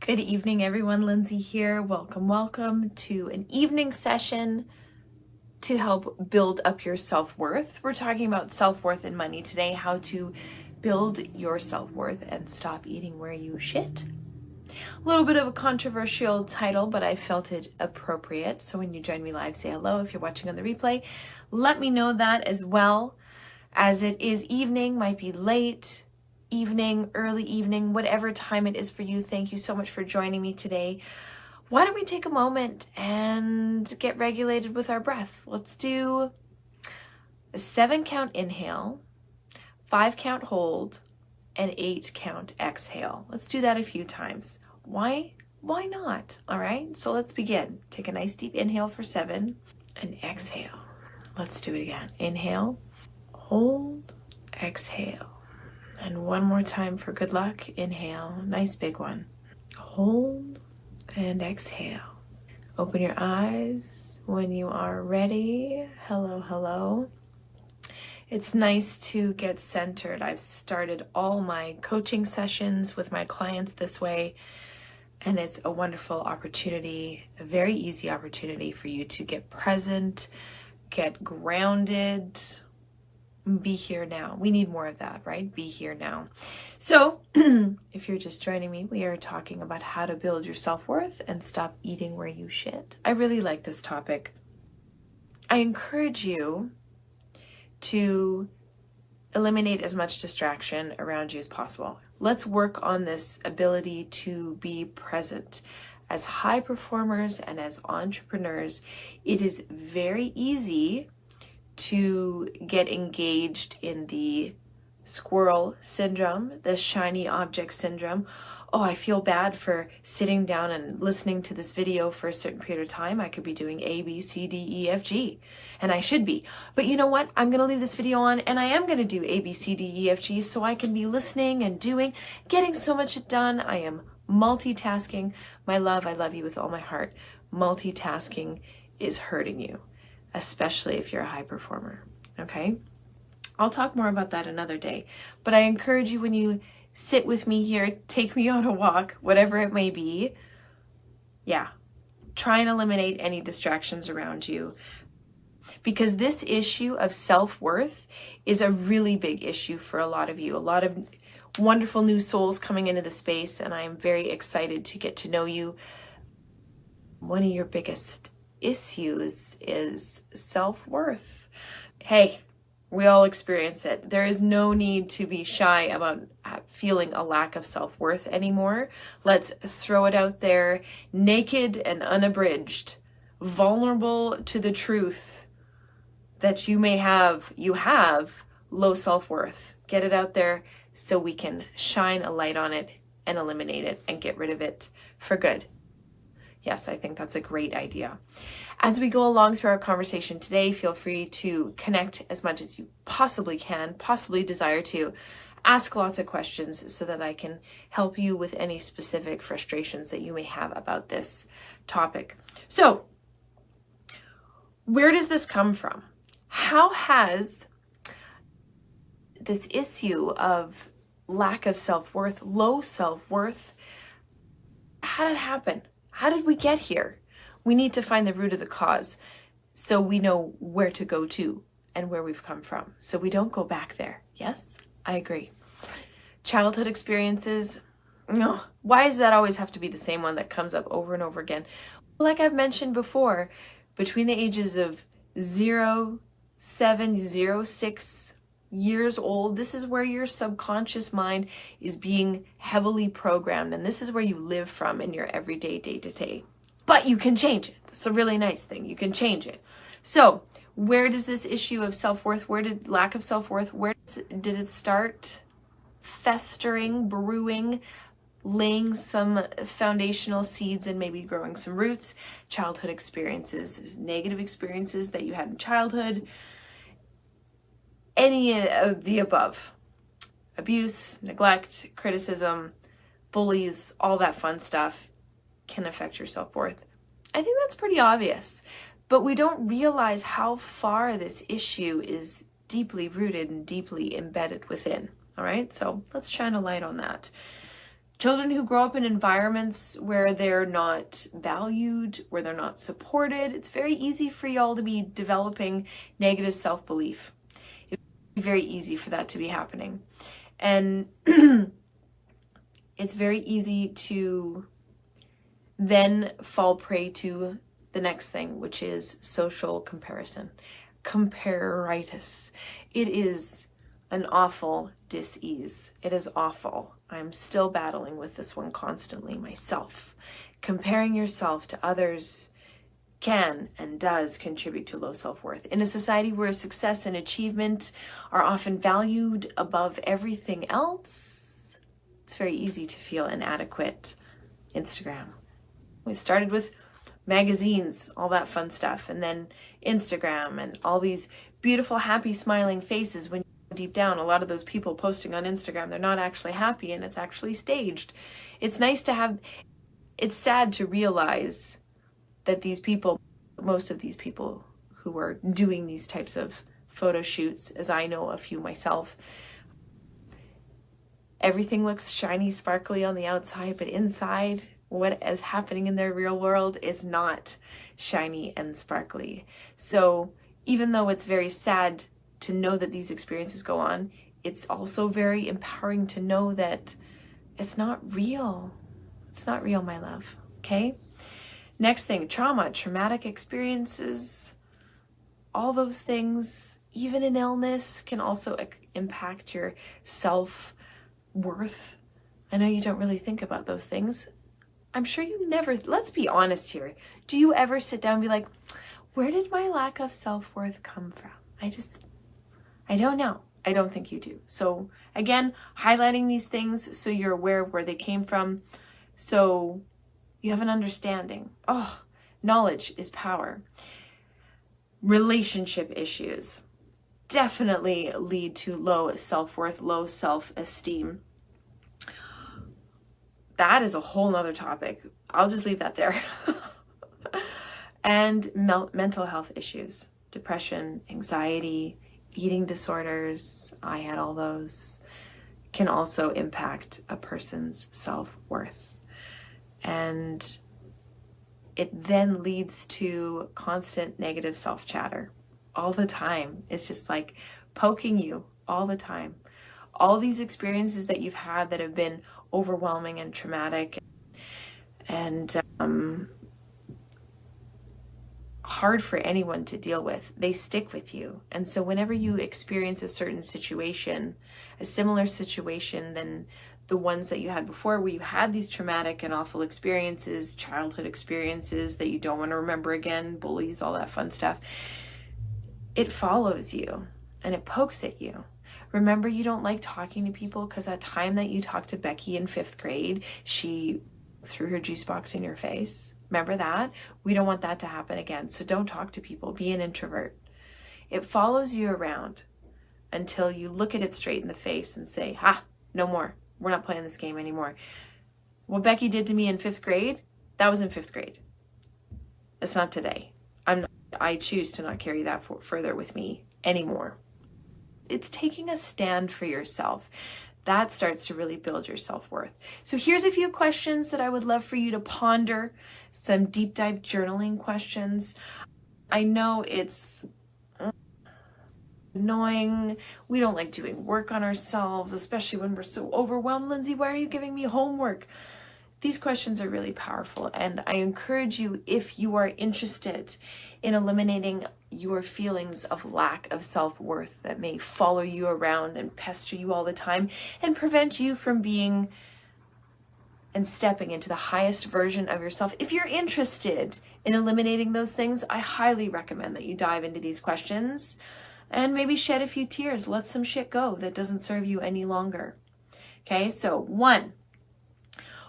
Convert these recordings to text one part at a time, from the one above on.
Good evening, everyone. Lindsay here. Welcome to an evening session to help build up your self-worth. We're talking about self-worth and money today, how to build your self-worth and stop eating where you shit. A little bit of a controversial title, but I felt it appropriate. So when you join me live, say hello. If you're watching on the replay, let me know that as well. As it is evening, might be late evening, early evening, whatever time it is for you. Thank you so much for joining me today. Why don't we take a moment and get regulated with our breath? Let's do a 7-count inhale, 5-count hold, and 8-count exhale. Let's do that a few times. Why not? All right, so let's begin. Take a nice deep inhale for 7 and exhale. Let's do it again. Inhale, hold, exhale. And one more time for good luck. Inhale, nice big one. Hold and exhale. Open your eyes when you are ready. Hello, hello. It's nice to get centered. I've started all my coaching sessions with my clients this way, and it's a wonderful opportunity, a very easy opportunity for you to get present, get grounded, be here now. We need more of that, right? Be here now. So if you're just joining me, we are talking about how to build your self-worth and stop eating where you shit. I really like this topic. I encourage you to eliminate as much distraction around you as possible. Let's work on this ability to be present. As high performers and as entrepreneurs, it is very easy to get engaged in the squirrel syndrome, the shiny object syndrome. Oh, I feel bad for sitting down and listening to this video for a certain period of time. I could be doing A, B, C, D, E, F, G, and I should be. But you know what? I'm going to leave this video on and I am going to do A, B, C, D, E, F, G so I can be listening and doing, getting so much done. I am multitasking. My love, I love you with all my heart. Multitasking is hurting you, especially if you're a high performer, okay? I'll talk more about that another day, but I encourage you when you sit with me here, take me on a walk, whatever it may be, try and eliminate any distractions around you, because this issue of self-worth is a really big issue for a lot of you, a lot of wonderful new souls coming into the space, and I am very excited to get to know you. One of your biggest issues is self-worth. Hey, we all experience it. There is no need to be shy about feeling a lack of self-worth anymore. Let's throw it out there, naked and unabridged, vulnerable to the truth that you have low self-worth. Get it out there so we can shine a light on it and eliminate it and get rid of it for good. Yes, I think that's a great idea. As we go along through our conversation today, feel free to connect as much as you possibly can, possibly desire to. Ask lots of questions so that I can help you with any specific frustrations that you may have about this topic. So, where does this come from? How has this issue of lack of self-worth, low self-worth, how did it happen? How did we get here? We need to find the root of the cause so we know where to go to and where we've come from, so we don't go back there. Yes, I agree. Childhood experiences, no. Why does that always have to be the same one that comes up over and over again? Like I've mentioned before, between the ages of 0, 7, 0, 6 years old, this is where your subconscious mind is being heavily programmed, and this is where you live from in your everyday, day-to-day. But you can change it. It's a really nice thing. You can change it. So where does this issue of self-worth, lack of self-worth, where did it start festering, brewing, laying some foundational seeds and maybe growing some roots? Childhood experiences, negative experiences that you had in childhood, any of the above. Abuse, neglect, criticism, bullies, all that fun stuff can affect your self-worth. I think that's pretty obvious, but we don't realize how far this issue is deeply rooted and deeply embedded within. All right, so let's shine a light on that. Children who grow up in environments where they're not valued, where they're not supported, it's very easy for y'all to be developing negative self-belief. It's very easy for that to be happening. And it's very easy to then fall prey to the next thing, which is social comparison. Compareritis. It is an awful dis-ease. It is awful. I'm still battling with this one constantly myself. Comparing yourself to others can and does contribute to low self-worth. In a society where success and achievement are often valued above everything else, it's very easy to feel inadequate. Instagram. We started with magazines, all that fun stuff, and then Instagram and all these beautiful, happy, smiling faces when deep down, a lot of those people posting on Instagram, they're not actually happy and it's actually staged. It's nice to have, it's sad to realize that these people, most of these people who are doing these types of photo shoots, as I know a few myself, everything looks shiny, sparkly on the outside, but inside, what is happening in their real world is not shiny and sparkly. So even though it's very sad to know that these experiences go on, it's also very empowering to know that it's not real. It's not real, my love. Okay? Next thing, trauma, traumatic experiences, all those things, even an illness, can also impact your self-worth. I know you don't really think about those things. I'm sure you never, let's be honest here. Do you ever sit down and be like, where did my lack of self-worth come from? I don't know. I don't think you do. So again, highlighting these things so you're aware of where they came from, so you have an understanding. Oh, knowledge is power. Relationship issues definitely lead to low self-worth, low self-esteem. That is a whole nother topic. I'll just leave that there. And mental health issues, depression, anxiety, eating disorders, I had all those, can also impact a person's self-worth. And it then leads to constant negative self-chatter all the time. It's just like poking you all the time. All these experiences that you've had that have been overwhelming and traumatic and hard for anyone to deal with, they stick with you. And so whenever you experience a certain situation, a similar situation than the ones that you had before, where you had these traumatic and awful experiences, childhood experiences that you don't want to remember again, bullies, all that fun stuff, it follows you and it pokes at you. Remember, you don't like talking to people because that time that you talked to Becky in 5th grade, she threw her juice box in your face. Remember that? We don't want that to happen again. So don't talk to people. Be an introvert. It follows you around until you look at it straight in the face and say, no more. We're not playing this game anymore. What Becky did to me in 5th grade, that was in 5th grade. It's not today. I choose to not carry that further with me anymore. It's taking a stand for yourself. That starts to really build your self-worth. So here's a few questions that I would love for you to ponder, some deep dive journaling questions. I know it's annoying. We don't like doing work on ourselves, especially when we're so overwhelmed. Lindsay, why are you giving me homework? These questions are really powerful, and I encourage you, if you are interested in eliminating your feelings of lack of self-worth that may follow you around and pester you all the time and prevent you from being and stepping into the highest version of yourself. If you're interested in eliminating those things, I highly recommend that you dive into these questions and maybe shed a few tears. Let some shit go that doesn't serve you any longer. Okay, so 1,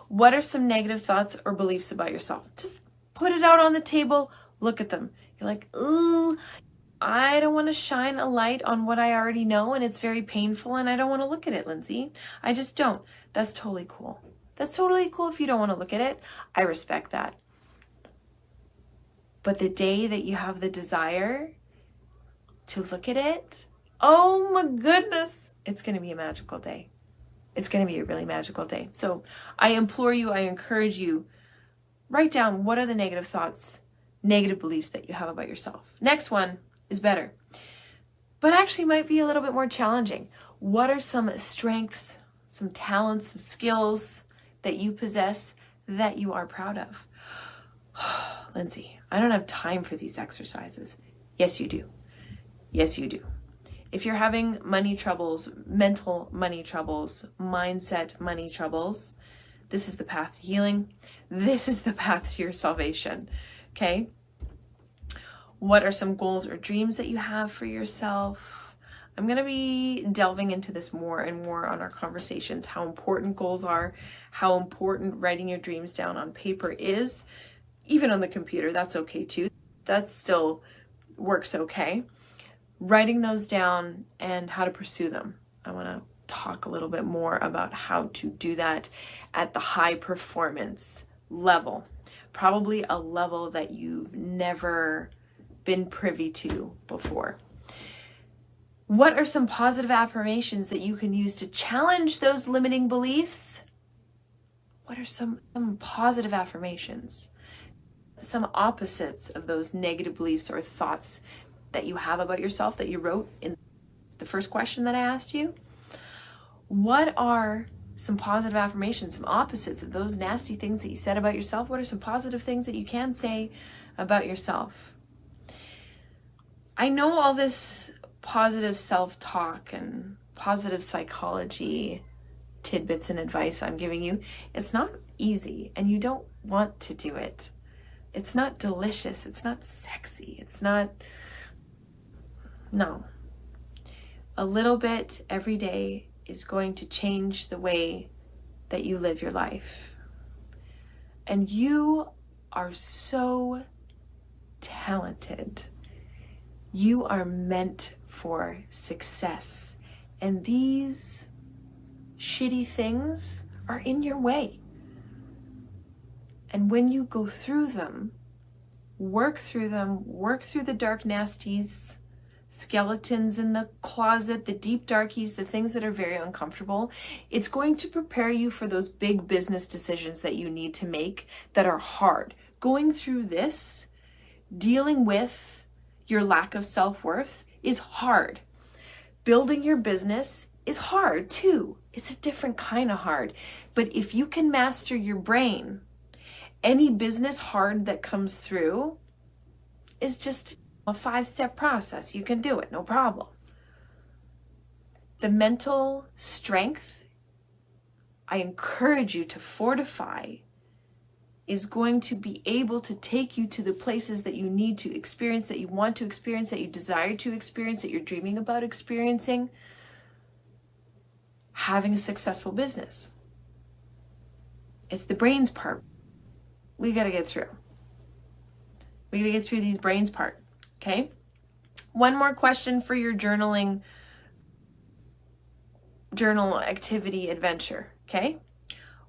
what are some negative thoughts or beliefs about yourself? Just put it out on the table, look at them. You're like, ooh, I don't want to shine a light on what I already know, and it's very painful, and I don't want to look at it, Lindsay. I just don't. That's totally cool. That's totally cool if you don't want to look at it. I respect that. But the day that you have the desire to look at it, oh my goodness, it's going to be a magical day. It's going to be a really magical day. So I implore you, I encourage you, write down what are the negative thoughts, negative beliefs that you have about yourself. Next one is better, but actually might be a little bit more challenging. What are some strengths, some talents, some skills that you possess that you are proud of? Lindsay, I don't have time for these exercises. Yes, you do. Yes, you do. If you're having money troubles, mental money troubles, mindset money troubles, this is the path to healing. This is the path to your salvation. Okay? What are some goals or dreams that you have for yourself? I'm going to be delving into this more and more on our conversations, how important goals are, how important writing your dreams down on paper is. Even on the computer, that's okay too. That still works okay. Writing those down and how to pursue them. I want to talk a little bit more about how to do that at the high performance level. Probably a level that you've never been privy to before. What are some positive affirmations that you can use to challenge those limiting beliefs? What are some positive affirmations? Some opposites of those negative beliefs or thoughts that you have about yourself that you wrote in the first question that I asked you? What are some positive affirmations, some opposites of those nasty things that you said about yourself? What are some positive things that you can say about yourself? I know all this positive self-talk and positive psychology tidbits and advice I'm giving you. It's not easy, and you don't want to do it. It's not delicious. It's not sexy. It's not... No. A little bit every day is going to change the way that you live your life. And you are so talented. You are meant for success. And these shitty things are in your way. And when you go through them, work through the dark nasties, skeletons in the closet, the deep darkies, the things that are very uncomfortable, it's going to prepare you for those big business decisions that you need to make that are hard. Going through this, dealing with your lack of self-worth is hard. Building your business is hard too. It's a different kind of hard. But if you can master your brain, any business hard that comes through is just a 5-step process. You can do it, no problem. The mental strength I encourage you to fortify is going to be able to take you to the places that you need to experience, that you want to experience, that you desire to experience, that you're dreaming about experiencing, having a successful business. It's the brains part. We got to get through. We got to get through these brains part. Okay? One more question for your journal activity adventure. Okay?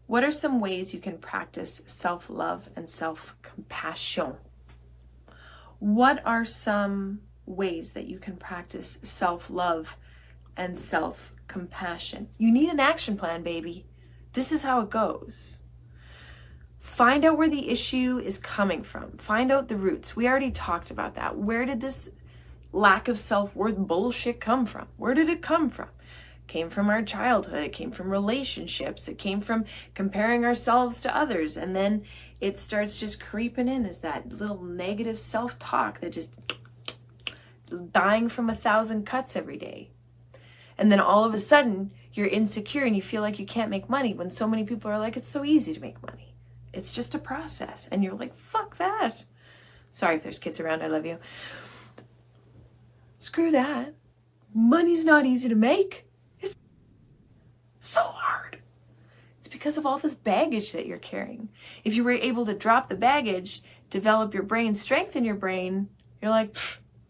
What are some ways you can practice self-love and self-compassion? What are some ways that you can practice self-love and self-compassion? You need an action plan, baby. This is how it goes. Find out where the issue is coming from. Find out the roots. We already talked about that. Where did this lack of self-worth bullshit come from? Where did it come from? It came from our childhood. It came from relationships. It came from comparing ourselves to others. And then it starts just creeping in as that little negative self-talk that just dying from 1,000 cuts every day. And then all of a sudden you're insecure and you feel like you can't make money when so many people are like, it's so easy to make money. It's just a process. And you're like, fuck that. Sorry if there's kids around. I love you. Screw that. Money's not easy to make. It's so hard. It's because of all this baggage that you're carrying. If you were able to drop the baggage, develop your brain, strengthen your brain, you're like,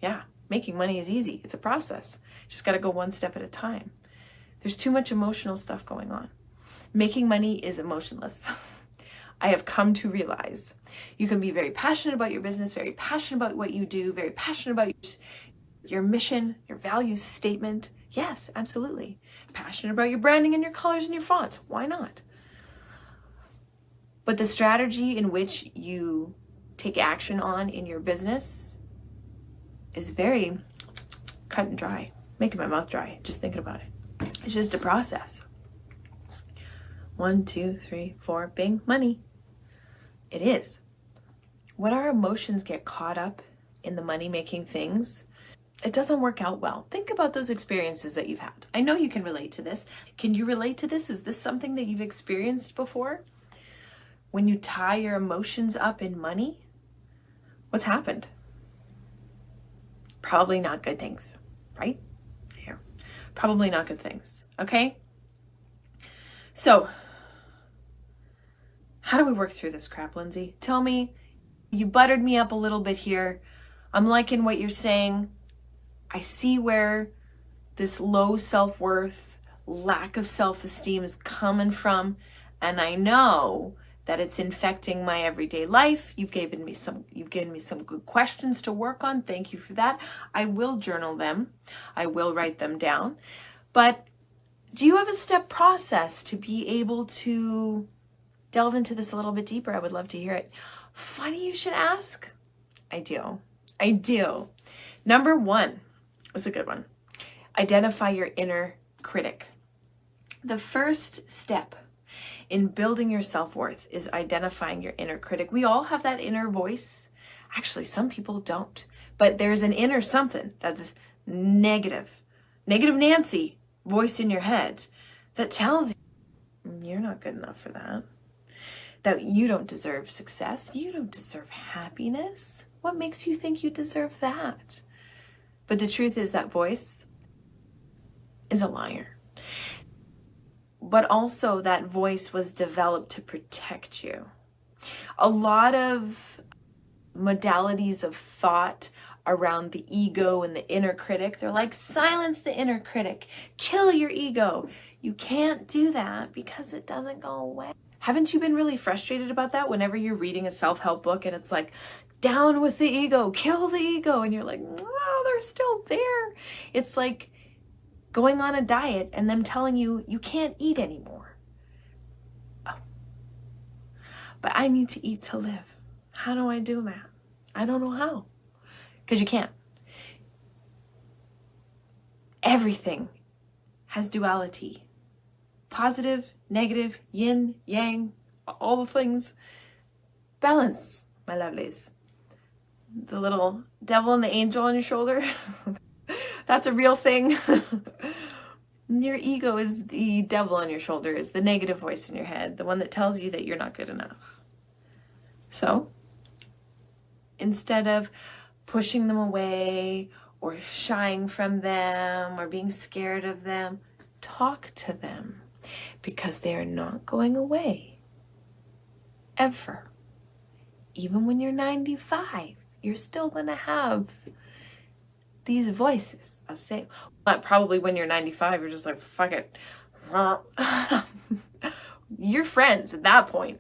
yeah, making money is easy. It's a process. Just got to go one step at a time. There's too much emotional stuff going on. Making money is emotionless. I have come to realize you can be very passionate about your business, very passionate about what you do, very passionate about your mission, your values statement. Yes, absolutely. Passionate about your branding and your colors and your fonts. Why not? But the strategy in which you take action on in your business is very cut and dry. Making my mouth dry just thinking about it. It's just a process. 1, 2, 3, 4, bing, money. It is. When our emotions get caught up in the money-making things, it doesn't work out well. Think about those experiences that you've had. I know you can relate to this. Can you relate to this? Is this something that you've experienced before? When you tie your emotions up in money, what's happened? Probably not good things, right? Here. Probably not good things, okay? So, how do we work through this crap, Lindsay? Tell me, you buttered me up a little bit here. I'm liking what you're saying. I see where this low self-worth, lack of self-esteem is coming from, and I know that it's infecting my everyday life. You've given me some good questions to work on. Thank you for that. I will journal them. I will write them down. But do you have a step process to be able to delve into this a little bit deeper? I would love to hear it. Funny you should ask. I do. Number 1 is a good one. Identify your inner critic. The first step in building your self-worth is identifying your inner critic. We all have that inner voice. Actually, some people don't. But there's an inner something that's negative Nancy voice in your head that tells you you're not good enough for that. That you don't deserve success. You don't deserve happiness. What makes you think you deserve that? But the truth is that voice is a liar. But also that voice was developed to protect you. A lot of modalities of thought around the ego and the inner critic, they're like, silence the inner critic, kill your ego. You can't do that because it doesn't go away. Haven't you been really frustrated about that whenever you're reading a self-help book and it's like, down with the ego, kill the ego, and you're like, oh, they're still there. It's like going on a diet and them telling you you can't eat anymore. Oh. But I need to eat to live. How do I do that? I don't know how. Because you can't. Everything has duality. Positive, negative, yin, yang, all the things. Balance, my lovelies. The little devil and the angel on your shoulder. That's a real thing. Your ego is the devil on your shoulder, is the negative voice in your head, the one that tells you that you're not good enough. So, instead of pushing them away or shying from them or being scared of them, talk to them because they are not going away. Ever. Even when you're 95, you're still going to have these voices of saying, but probably when you're 95, you're just like, fuck it. You're friends at that point.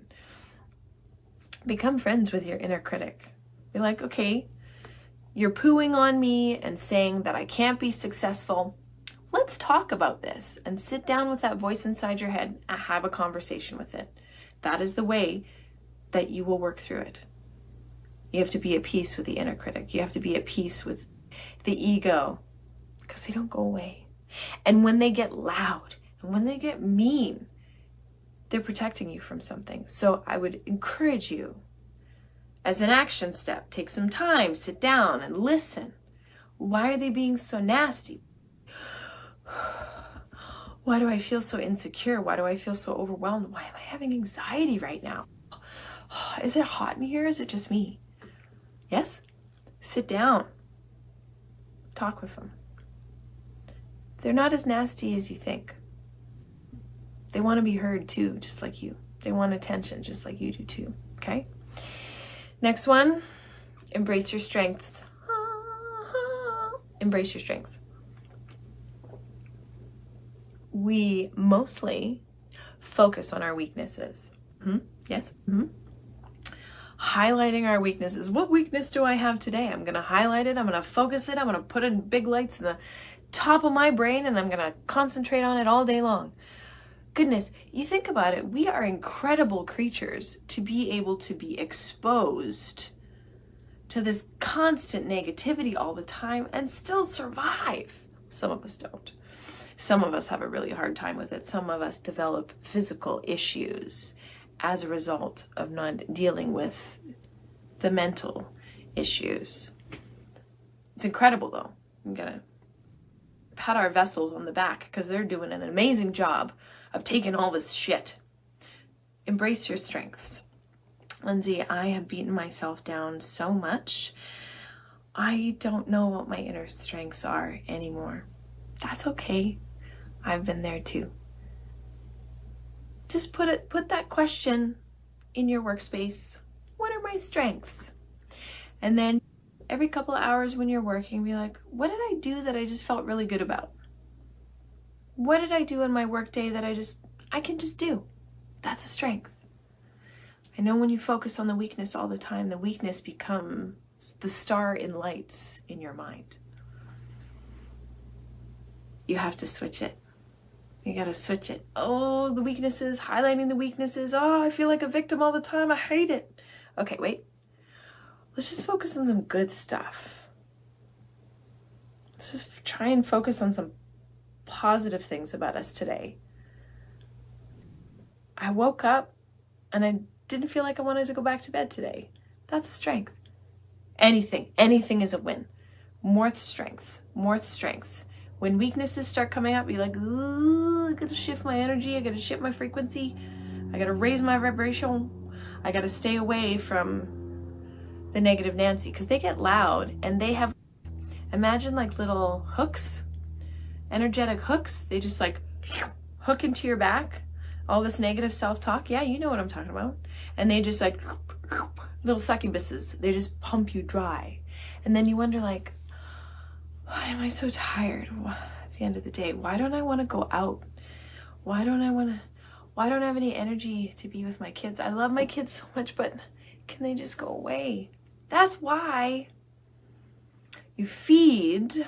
Become friends with your inner critic. Be like, okay, you're pooing on me and saying that I can't be successful. Let's talk about this and sit down with that voice inside your head and have a conversation with it. That is the way that you will work through it. You have to be at peace with the inner critic. You have to be at peace with the ego because they don't go away. And when they get loud and when they get mean, they're protecting you from something. So I would encourage you, as an action step, take some time, sit down and listen. Why are they being so nasty? Why do I feel so insecure? Why do I feel so overwhelmed? Why am I having anxiety right now? Is it hot in here? Is it just me? Yes? Sit down. Talk with them. They're not as nasty as you think. They want to be heard too, just like you. They want attention just like you do too, okay? Next one, embrace your strengths. Embrace your strengths. We mostly focus on our weaknesses. Yes. Highlighting our weaknesses. What weakness do I have today? I'm going to highlight it. I'm going to focus it. I'm going to put in big lights in the top of my brain and I'm going to concentrate on it all day long. Goodness, you think about it, we are incredible creatures to be able to be exposed to this constant negativity all the time and still survive. Some of us don't. Some of us have a really hard time with it. Some of us develop physical issues as a result of not dealing with the mental issues. It's incredible though. I'm gonna pat our vessels on the back because they're doing an amazing job of taking all this shit. Embrace your strengths. Lindsay, I have beaten myself down so much. I don't know what my inner strengths are anymore. That's okay. I've been there too. Just put that question in your workspace. What are my strengths? And then every couple of hours when you're working, be like, what did I do that I just felt really good about? What did I do in my workday that I can just do? That's a strength. I know when you focus on the weakness all the time, the weakness becomes the star in lights in your mind. You have to switch it. You got to switch it. Oh, the weaknesses, highlighting the weaknesses. Oh, I feel like a victim all the time. I hate it. Okay, wait. Let's just focus on some good stuff. Let's just try and focus on some positive things about us today. I woke up and I didn't feel like I wanted to go back to bed today. That's a strength. Anything is a win. More strengths. When weaknesses start coming up, be like, ooh, I gotta shift my energy, I gotta shift my frequency, I gotta raise my vibration, I gotta stay away from the negative Nancy, because they get loud and they have, imagine like little hooks, energetic hooks, they just like hook into your back, all this negative self-talk, yeah, you know what I'm talking about, and they just like, little succubuses, they just pump you dry, and then you wonder like, why am I so tired at the end of the day? Why don't I want to go out? Why don't I have any energy to be with my kids? I love my kids so much, but can they just go away? That's why you feed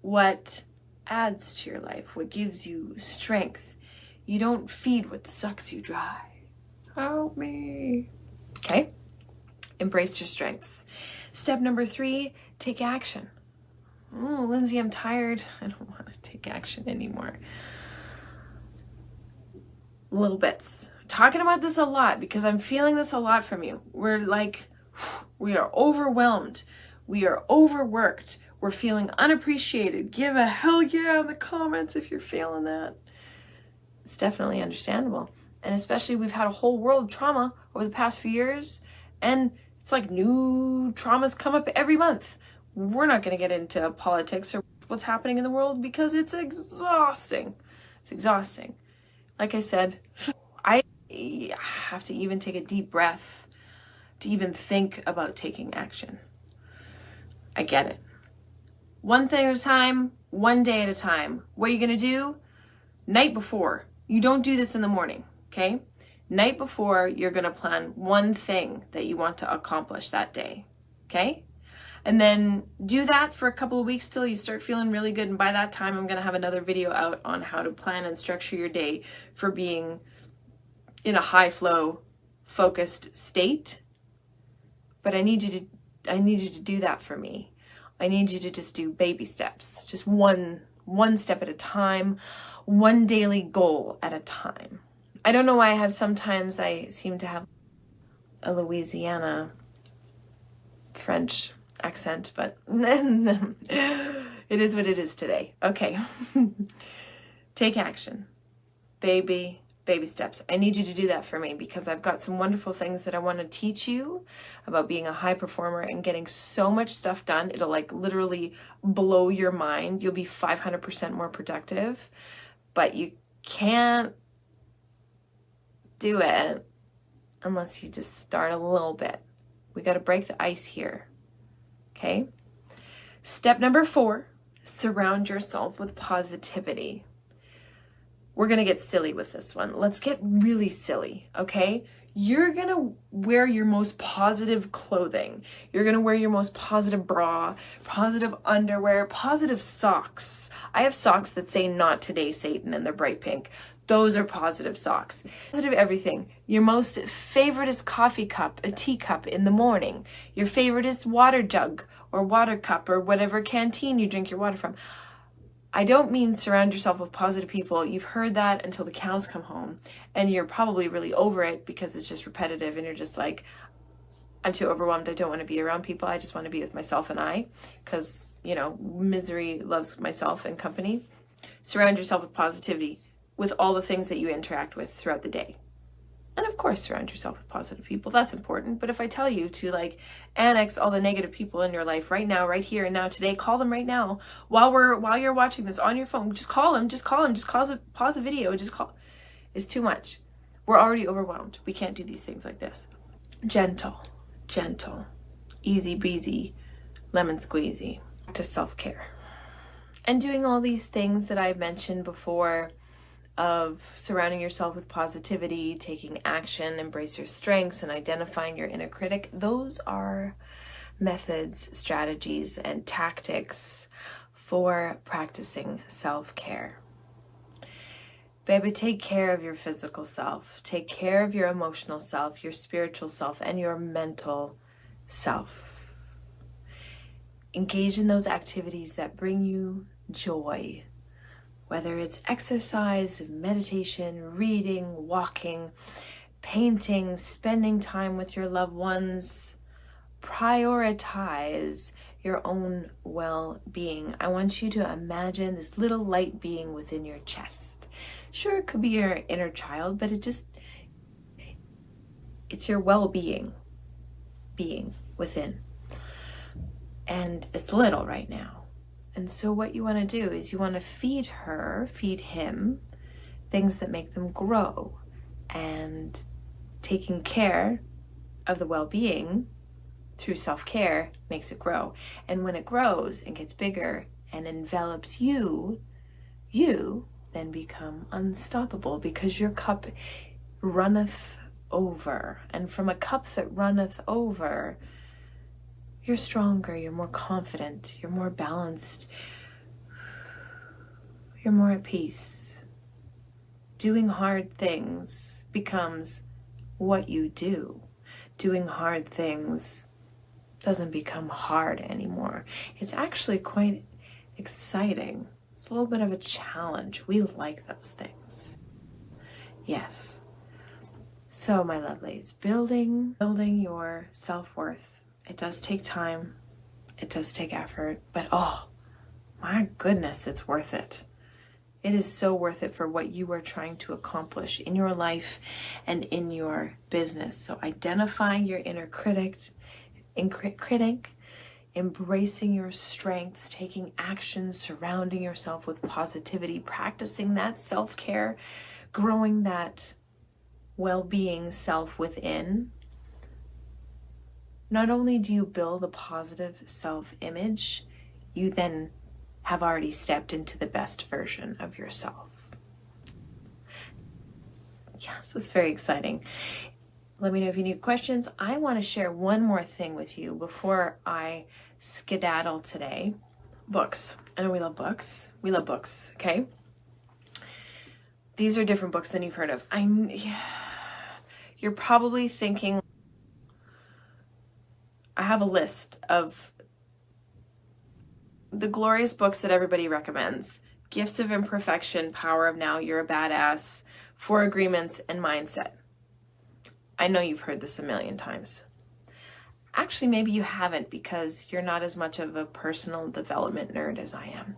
what adds to your life, what gives you strength. You don't feed what sucks you dry. Help me. Okay? Embrace your strengths. Step number 3, take action. Oh, Lindsay, I'm tired. I don't want to take action anymore. Little bits. Talking about this a lot because I'm feeling this a lot from you. We are overwhelmed. We are overworked. We're feeling unappreciated. Give a hell yeah in the comments if you're feeling that. It's definitely understandable. And especially we've had a whole world trauma over the past few years. And it's like new traumas come up every month. We're not going to get into politics or what's happening in the world because it's exhausting. It's exhausting. Like I said, I have to even take a deep breath to even think about taking action. I get it. One thing at a time, one day at a time. What are you going to do? Night before. You don't do this in the morning, okay? Night before, you're going to plan one thing that you want to accomplish that day, okay? And then do that for a couple of weeks till you start feeling really good. And by that time, I'm going to have another video out on how to plan and structure your day for being in a high flow, focused state. But I need you to do that for me. I need you to just do baby steps, just one step at a time, one daily goal at a time. I don't know why sometimes I seem to have a Louisiana French accent, but it is what it is today. Okay. Take action. Baby steps. I need you to do that for me because I've got some wonderful things that I want to teach you about being a high performer and getting so much stuff done. It'll like literally blow your mind. You'll be 500% more productive, but you can't do it unless you just start a little bit. We got to break the ice here. Okay. Step number 4, surround yourself with positivity. we're going to get silly with this one. Let's get really silly, okay? You're going to wear your most positive clothing. You're going to wear your most positive bra, positive underwear, positive socks. I have socks that say "Not Today, Satan," and they're bright pink. Those are positive socks. Positive everything. Your most favoriteest coffee cup, a teacup in the morning. Your favoriteest water jug or water cup or whatever canteen you drink your water from. I don't mean surround yourself with positive people. You've heard that until the cows come home, and you're probably really over it because it's just repetitive and you're just like, I'm too overwhelmed. I don't want to be around people. I just want to be with myself and I, because, misery loves myself and company. Surround yourself with positivity with all the things that you interact with throughout the day. And of course, surround yourself with positive people. That's important. But if I tell you to annex all the negative people in your life right now, right here and now today, call them right now while you're watching this on your phone. Just call them. Just pause a video. It's too much. We're already overwhelmed. We can't do these things like this. Gentle, easy breezy, lemon squeezy to self-care. And doing all these things that I've mentioned before, of surrounding yourself with positivity, taking action, embrace your strengths, and identifying your inner critic. Those are methods, strategies, and tactics for practicing self-care. Baby, take care of your physical self. Take care of your emotional self, your spiritual self, and your mental self. Engage in those activities that bring you joy. Whether it's exercise, meditation, reading, walking, painting, spending time with your loved ones, prioritize your own well-being. I want you to imagine this little light being within your chest. Sure, it could be your inner child, but it's your well-being being within. And it's little right now. And so what you want to do is you want to feed him, things that make them grow. And taking care of the well-being through self-care makes it grow. And when it grows and gets bigger and envelops you then become unstoppable because your cup runneth over. And from a cup that runneth over, you're stronger, you're more confident, you're more balanced, you're more at peace. Doing hard things becomes what you do. Doing hard things doesn't become hard anymore. It's actually quite exciting. It's a little bit of a challenge. We like those things. Yes. So, my lovelies, building your self-worth. It does take time, it does take effort, but oh my goodness, it's worth it. It is so worth it for what you are trying to accomplish in your life and in your business. So identifying your inner critic, embracing your strengths, taking action, surrounding yourself with positivity, practicing that self-care, growing that well-being self within. Not only do you build a positive self-image, you then have already stepped into the best version of yourself. Yes, it's very exciting. Let me know if you need questions. I want to share one more thing with you before I skedaddle today. Books. I know we love books. We love books, okay? These are different books than you've heard of. You're probably thinking, I have a list of the glorious books that everybody recommends. Gifts of Imperfection, Power of Now, You're a Badass, 4 Agreements, and Mindset. I know you've heard this a million times. Actually, maybe you haven't because you're not as much of a personal development nerd as I am.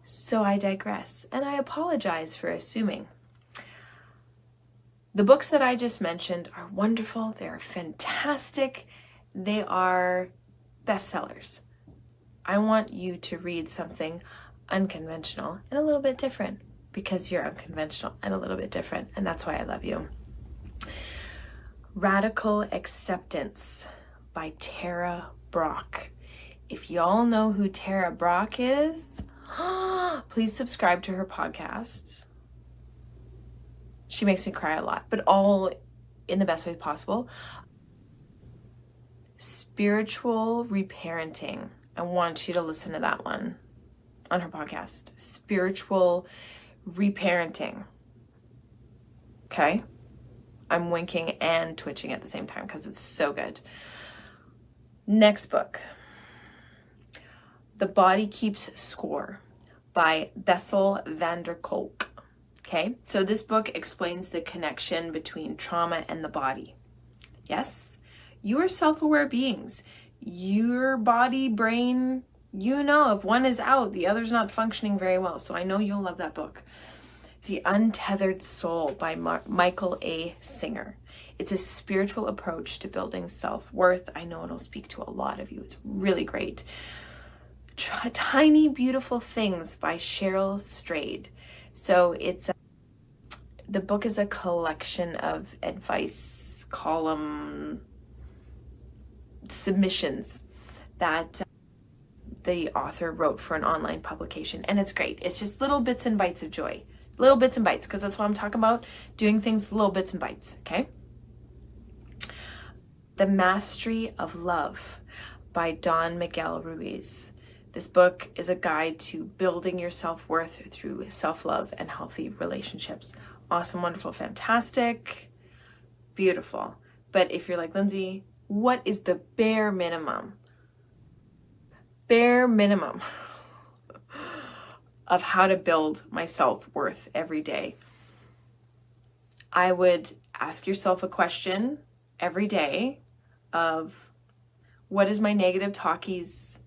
So I digress, and I apologize for assuming. The books that I just mentioned are wonderful. They're fantastic. They are bestsellers. I want you to read something unconventional and a little bit different because you're unconventional and a little bit different, and that's why I love you. Radical Acceptance by Tara Brach. If y'all know who Tara Brach is, please subscribe to her podcast. She makes me cry a lot, but all in the best way possible. Spiritual Reparenting. I want you to listen to that one on her podcast. Spiritual Reparenting. Okay? I'm winking and twitching at the same time because it's so good. Next book, The Body Keeps Score by Bessel van der Kolk. Okay, so this book explains the connection between trauma and the body. Yes, you are self-aware beings. Your body, brain, you know if one is out, the other's not functioning very well. So I know you'll love that book. The Untethered Soul by Michael A. Singer. It's a spiritual approach to building self-worth. I know it'll speak to a lot of you. It's really great. Tiny Beautiful Things by Cheryl Strayed. So the book is a collection of advice column submissions that the author wrote for an online publication. And it's great. It's just little bits and bites of joy. Little bits and bites, because that's what I'm talking about. Doing things little bits and bites, okay? The Mastery of Love by Don Miguel Ruiz. This book is a guide to building your self-worth through self-love and healthy relationships. Awesome, wonderful, fantastic, beautiful. But if you're like, Lindsay, what is the bare minimum? Bare minimum of how to build my self-worth every day. I would ask yourself a question every day of, what is my negative talkies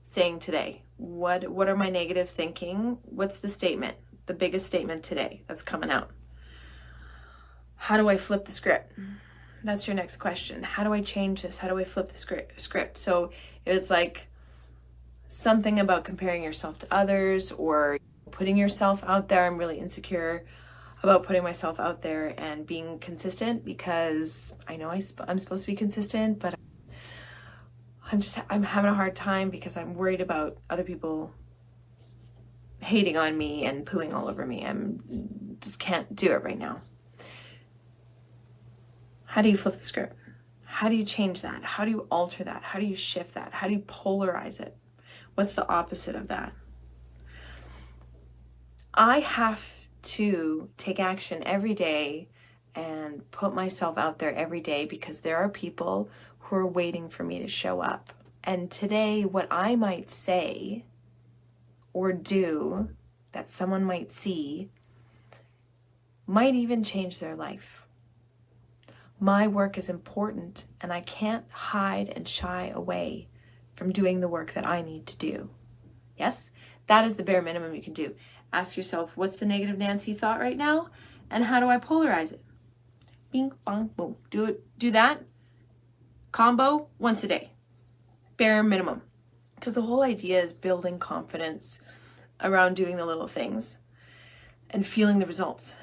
saying today? What are my negative thinking? What's the statement? The biggest statement today that's coming out. How do I flip the script? That's your next question. How do I change this? How do I flip the script? So it's like something about comparing yourself to others or putting yourself out there. I'm really insecure about putting myself out there and being consistent, because I know I'm supposed to be consistent, but I'm having a hard time because I'm worried about other people hating on me and pooing all over me. Just can't do it right now. How do you flip the script? How do you change that? How do you alter that? How do you shift that? How do you polarize it? What's the opposite of that? I have to take action every day and put myself out there every day, because there are people who are waiting for me to show up. And today, what I might say or do that someone might see might even change their life. My work is important, and I can't hide and shy away from doing the work that I need to do. Yes, that is the bare minimum you can do. Ask yourself, what's the negative Nancy thought right now? And how do I polarize it? Bing, bong, boom. Do that combo once a day. Bare minimum. Because the whole idea is building confidence around doing the little things and feeling the results.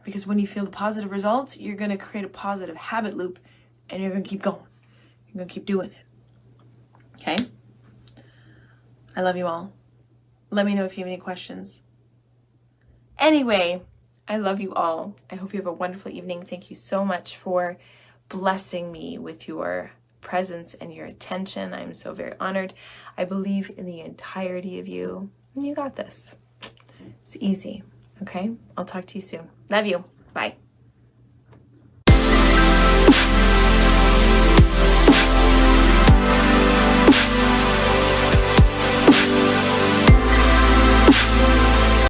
Because when you feel the positive results, you're going to create a positive habit loop, and you're going to keep going. You're going to keep doing it. Okay? I love you all. Let me know if you have any questions. Anyway, I love you all. I hope you have a wonderful evening. Thank you so much for blessing me with your presence and your attention. I'm so very honored. I believe in the entirety of you. And you got this. It's easy. Okay? I'll talk to you soon. Love you. Bye.